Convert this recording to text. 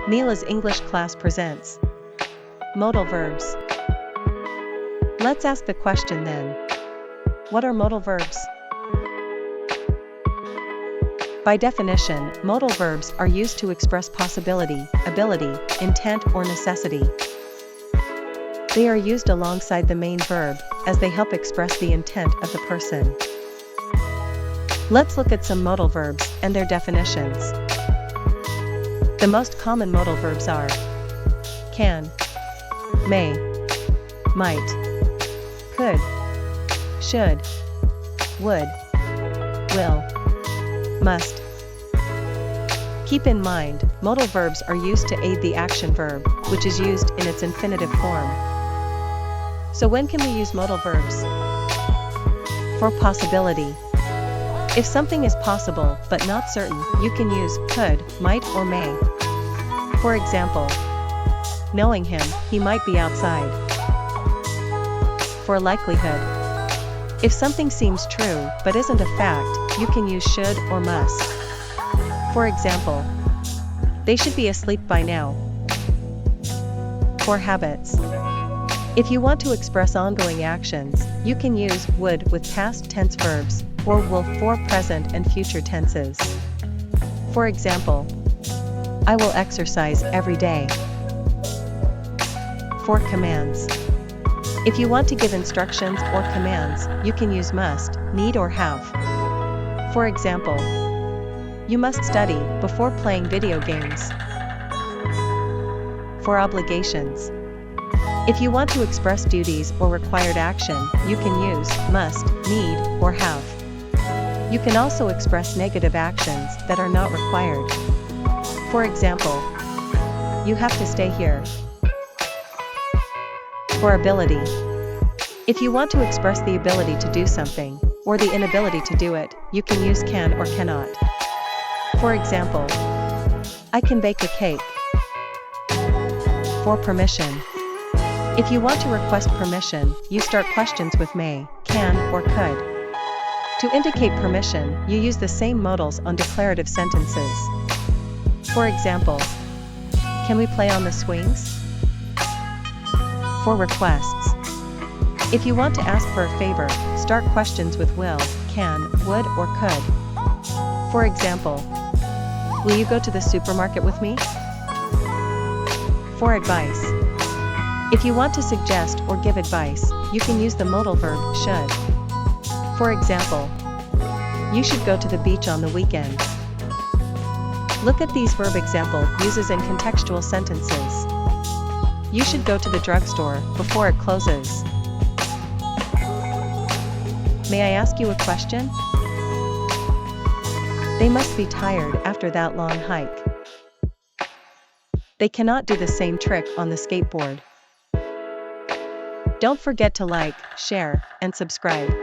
Mila's English class presents modal verbs. Let's ask the question then. What are modal verbs? By definition, modal verbs are used to express possibility, ability, intent, or necessity. They are used alongside the main verb, as they help express the intent of the person. Let's look at some modal verbs and their definitions. The most common modal verbs are can, may, might, could, should, would, will, must. Keep in mind, modal verbs are used to aid the action verb, which is used in its infinitive form. So when can we use modal verbs? For possibility. If something is possible but not certain, you can use could, might, or may. For example, knowing him, he might be outside. For likelihood. If something seems true but isn't a fact, you can use should or must. For example, they should be asleep by now. For habits. If you want to express ongoing actions, you can use would with past tense verbs, or will for present and future tenses. For example, I will exercise every day. For commands. If you want to give instructions or commands, you can use must, need, or have. For example, you must study before playing video games. For obligations. If you want to express duties or required action, you can use must, need, or have. You can also express negative actions that are not required. For example, you have to stay here. For ability. If you want to express the ability to do something, or the inability to do it, you can use can or cannot. For example, I can bake a cake. For permission. If you want to request permission, you start questions with may, can, or could. To indicate permission, you use the same modals on declarative sentences. For example, can we play on the swings? For requests. If you want to ask for a favor, start questions with will, can, would, or could. For example, will you go to the supermarket with me? For advice. If you want to suggest or give advice, you can use the modal verb should. For example, you should go to the beach on the weekends. Look at these verb example uses in contextual sentences. You should go to the drugstore before it closes. May I ask you a question? They must be tired after that long hike. They cannot do the same trick on the skateboard. Don't forget to like, share, and subscribe.